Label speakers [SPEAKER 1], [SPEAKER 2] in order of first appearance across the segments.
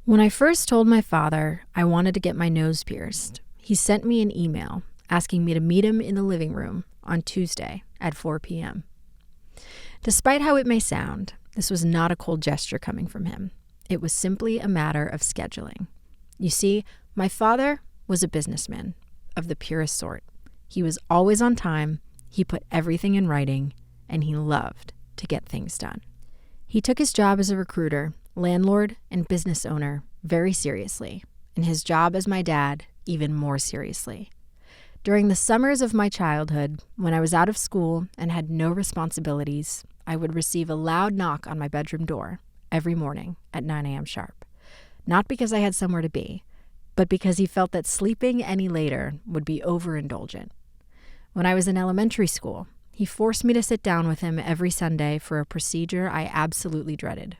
[SPEAKER 1] When I first told my father I wanted to get my nose pierced, he sent me an email asking me to meet him in the living room on Tuesday at 4 p.m. Despite how it may sound, this was not a cold gesture coming from him. It was simply a matter of scheduling. You see, my father was a businessman of the purest sort. He was always on time, he put everything in writing, and he loved to get things done. He took his job as a recruiter, landlord, and business owner very seriously, and his job as my dad even more seriously. During the summers of my childhood, when I was out of school and had no responsibilities, I would receive a loud knock on my bedroom door every morning at 9 a.m. sharp. Not because I had somewhere to be, but because he felt that sleeping any later would be overindulgent. When I was in elementary school, he forced me to sit down with him every Sunday for a procedure I absolutely dreaded.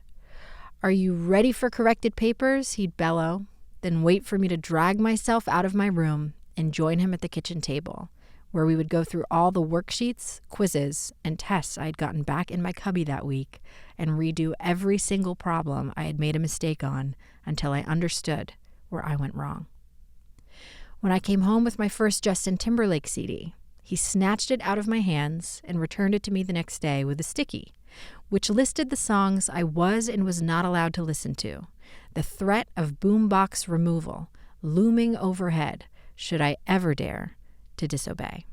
[SPEAKER 1] "Are you ready for corrected papers?" he'd bellow, then wait for me to drag myself out of my room and join him at the kitchen table, where we would go through all the worksheets, quizzes, and tests I had gotten back in my cubby that week and redo every single problem I had made a mistake on until I understood where I went wrong. When I came home with my first Justin Timberlake CD, he snatched it out of my hands and returned it to me the next day with a sticky, which listed the songs I was and was not allowed to listen to, the threat of boombox removal looming overhead should I ever dare to disobey.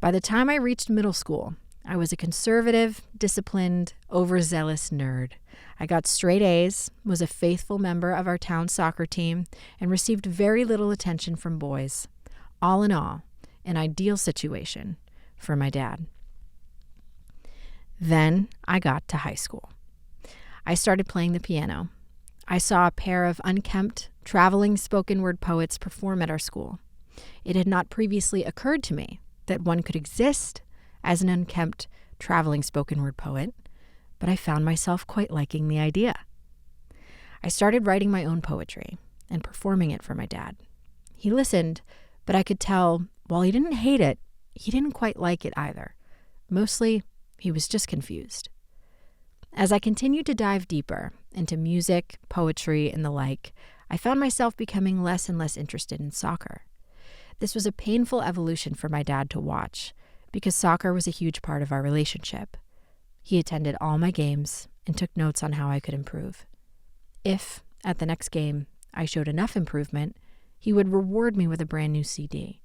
[SPEAKER 1] By the time I reached middle school, I was a conservative, disciplined, overzealous nerd. I got straight A's, was a faithful member of our town soccer team, and received very little attention from boys. All in all, an ideal situation for my dad. Then I got to high school. I started playing the piano. I saw a pair of unkempt, traveling spoken word poets perform at our school. It had not previously occurred to me that one could exist as an unkempt, traveling spoken word poet, but I found myself quite liking the idea. I started writing my own poetry and performing it for my dad. He listened, but I could tell, while he didn't hate it, he didn't quite like it either. Mostly, he was just confused. As I continued to dive deeper into music, poetry, and the like, I found myself becoming less and less interested in soccer. This was a painful evolution for my dad to watch, because soccer was a huge part of our relationship. He attended all my games and took notes on how I could improve. If, at the next game, I showed enough improvement, he would reward me with a brand new CD.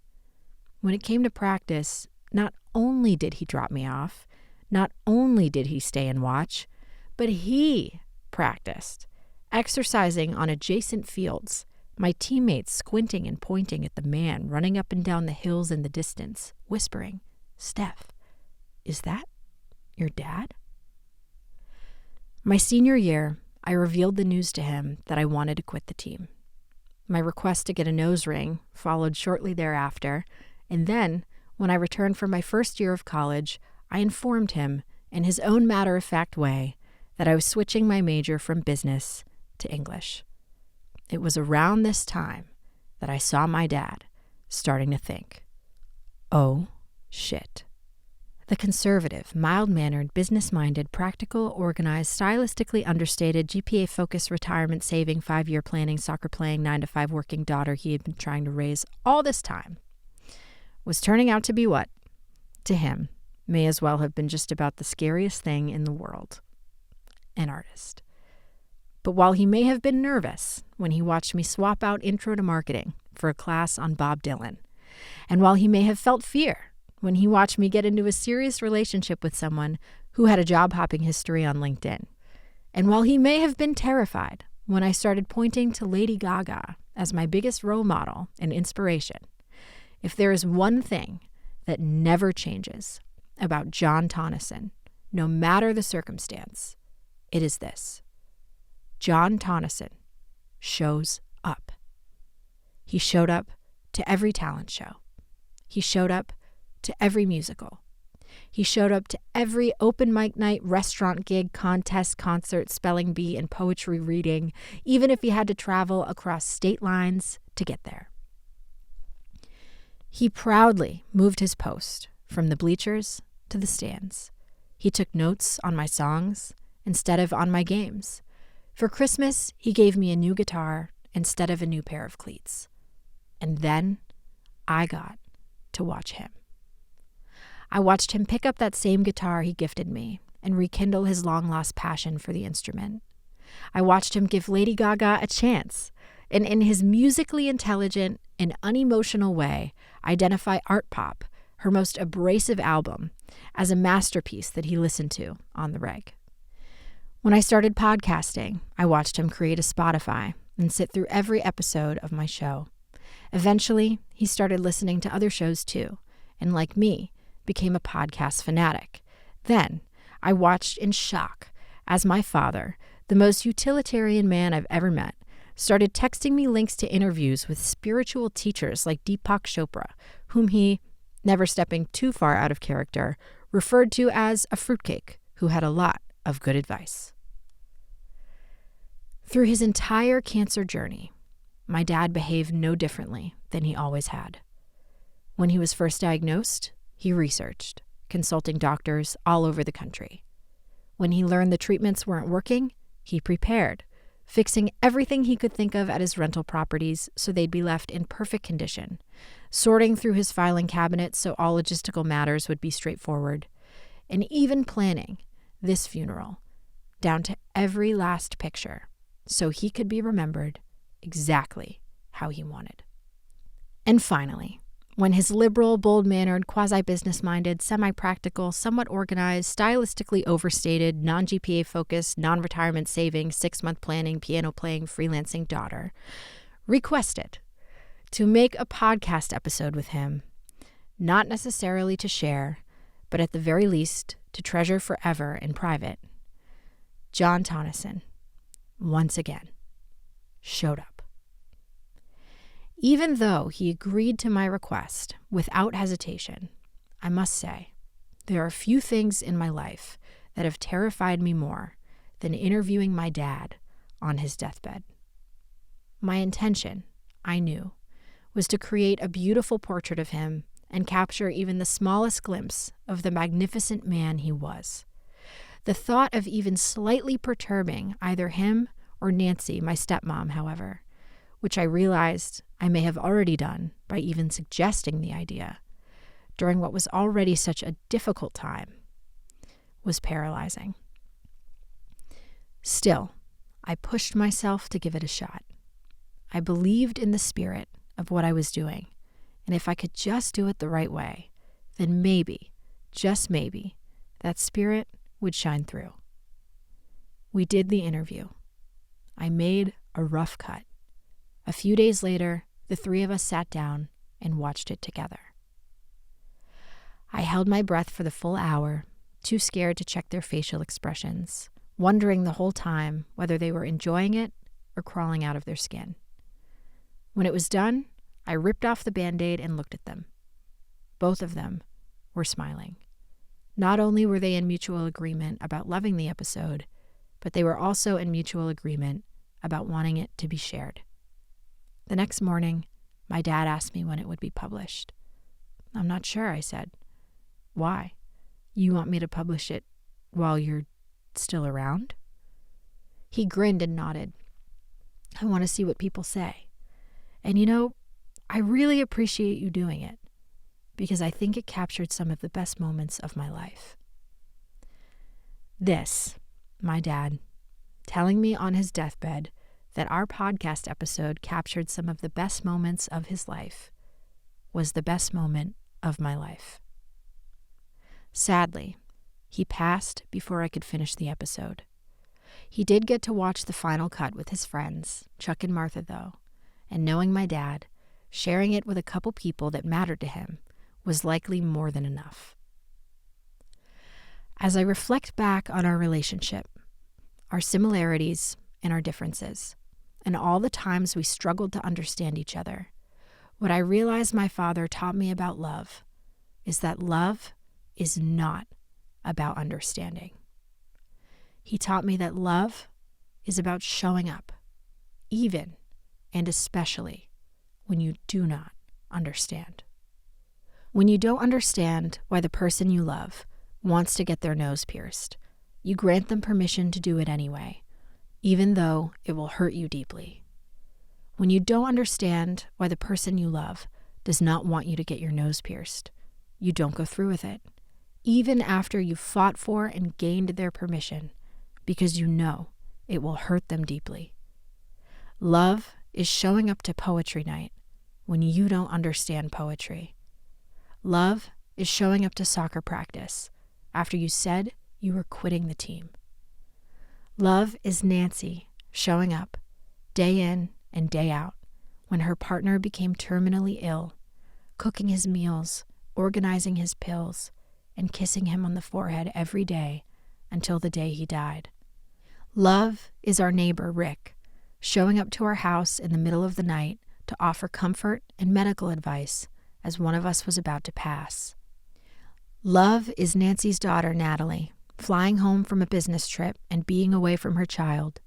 [SPEAKER 1] When it came to practice, not only did he drop me off, not only did he stay and watch, but he practiced, exercising on adjacent fields, my teammates squinting and pointing at the man running up and down the hills in the distance, whispering, "Steph, is that your dad?" My senior year, I revealed the news to him that I wanted to quit the team. My request to get a nose ring followed shortly thereafter, and then, when I returned from my first year of college, I informed him, in his own matter-of-fact way, that I was switching my major from business to English. It was around this time that I saw my dad starting to think, oh, shit. The conservative, mild-mannered, business-minded, practical, organized, stylistically understated, GPA-focused, retirement-saving, 5-year planning, soccer-playing, 9-to-5 working daughter he had been trying to raise all this time was turning out to be what, to him, may as well have been just about the scariest thing in the world: an artist. But while he may have been nervous when he watched me swap out Intro to Marketing for a class on Bob Dylan, and while he may have felt fear when he watched me get into a serious relationship with someone who had a job-hopping history on LinkedIn, and while he may have been terrified when I started pointing to Lady Gaga as my biggest role model and inspiration, if there is one thing that never changes about John Tonneson, no matter the circumstance, it is this: John Tonneson shows up. He showed up to every talent show. He showed up to every musical. He showed up to every open mic night, restaurant gig, contest, concert, spelling bee, and poetry reading, even if he had to travel across state lines to get there. He proudly moved his post from the bleachers to the stands. He took notes on my songs instead of on my games, For Christmas, he gave me a new guitar instead of a new pair of cleats. And then I got to watch him. I watched him pick up that same guitar he gifted me and rekindle his long-lost passion for the instrument. I watched him give Lady Gaga a chance, and in his musically intelligent and unemotional way, identify Art Pop, her most abrasive album, as a masterpiece that he listened to on the reg. When I started podcasting, I watched him create a Spotify and sit through every episode of my show. Eventually, he started listening to other shows too, and like me, became a podcast fanatic. Then, I watched in shock as my father, the most utilitarian man I've ever met, started texting me links to interviews with spiritual teachers like Deepak Chopra, whom he, never stepping too far out of character, referred to as a fruitcake who had a lot of good advice. Through his entire cancer journey, my dad behaved no differently than he always had. When he was first diagnosed, he researched, consulting doctors all over the country. When he learned the treatments weren't working, he prepared, fixing everything he could think of at his rental properties so they'd be left in perfect condition, sorting through his filing cabinet so all logistical matters would be straightforward, and even planning this funeral down to every last picture so he could be remembered exactly how he wanted. And finally, when his liberal, bold-mannered, quasi-business-minded, semi-practical, somewhat organized, stylistically overstated, non-GPA-focused, non-retirement saving, 6-month planning, piano-playing, freelancing daughter requested to make a podcast episode with him, not necessarily to share, but at the very least to treasure forever in private, John Tonneson, once again, showed up. Even though he agreed to my request without hesitation, I must say, there are few things in my life that have terrified me more than interviewing my dad on his deathbed. My intention, I knew, was to create a beautiful portrait of him and capture even the smallest glimpse of the magnificent man he was. The thought of even slightly perturbing either him or Nancy, my stepmom, however, which I realized I may have already done by even suggesting the idea, during what was already such a difficult time, was paralyzing. Still, I pushed myself to give it a shot. I believed in the spirit of what I was doing, and if I could just do it the right way, then maybe, just maybe, that spirit would shine through. We did the interview. I made a rough cut. A few days later, the three of us sat down and watched it together. I held my breath for the full hour, too scared to check their facial expressions, wondering the whole time whether they were enjoying it or crawling out of their skin. When it was done, I ripped off the Band-Aid and looked at them. Both of them were smiling. Not only were they in mutual agreement about loving the episode, but they were also in mutual agreement about wanting it to be shared. The next morning, my dad asked me when it would be published. "I'm not sure," I said. "Why? You want me to publish it while you're still around?" He grinned and nodded. "I want to see what people say. And I really appreciate you doing it, because I think it captured some of the best moments of my life." This, my dad, telling me on his deathbed that our podcast episode captured some of the best moments of his life, was the best moment of my life. Sadly, he passed before I could finish the episode. He did get to watch the final cut with his friends, Chuck and Martha, though, and knowing my dad, sharing it with a couple people that mattered to him was likely more than enough. As I reflect back on our relationship, our similarities and our differences, and all the times we struggled to understand each other, what I realized my father taught me about love is that love is not about understanding. He taught me that love is about showing up, even and especially when you do not understand. When you don't understand why the person you love wants to get their nose pierced, you grant them permission to do it anyway, even though it will hurt you deeply. When you don't understand why the person you love does not want you to get your nose pierced, you don't go through with it, even after you've fought for and gained their permission, because you know it will hurt them deeply. Love is showing up to poetry night when you don't understand poetry. Love is showing up to soccer practice after you said you were quitting the team. Love is Nancy showing up day in and day out when her partner became terminally ill, cooking his meals, organizing his pills, and kissing him on the forehead every day until the day he died. Love is our neighbor, Rick, showing up to our house in the middle of the night to offer comfort and medical advice as one of us was about to pass. Love is Nancy's daughter, Natalie, flying home from a business trip and being away from her child,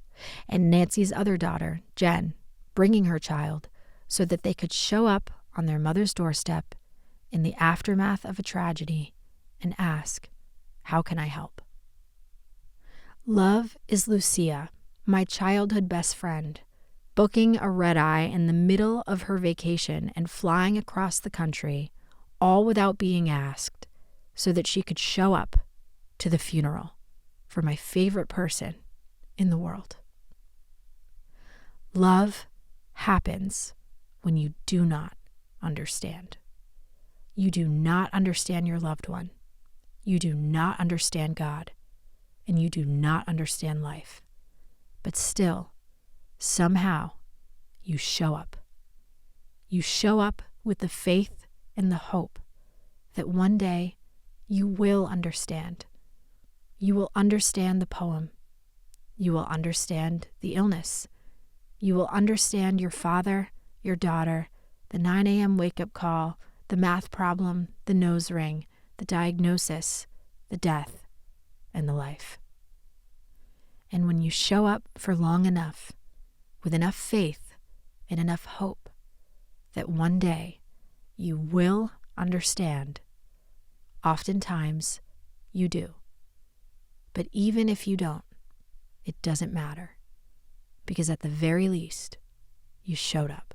[SPEAKER 1] and Nancy's other daughter, Jen, bringing her child so that they could show up on their mother's doorstep in the aftermath of a tragedy and ask, "How can I help?" Love is Lucia, my childhood best friend, booking a red-eye in the middle of her vacation and flying across the country, all without being asked, so that she could show up to the funeral for my favorite person in the world. Love happens when you do not understand. You do not understand your loved one. You do not understand God. And you do not understand life. But still, somehow, you show up. You show up with the faith and the hope that one day you will understand. You will understand the poem. You will understand the illness. You will understand your father, your daughter, the 9 a.m. wake-up call, the math problem, the nose ring, the diagnosis, the death, and the life. And when you show up for long enough, with enough faith and enough hope, that one day you will understand, oftentimes you do. But even if you don't, it doesn't matter, because at the very least, you showed up.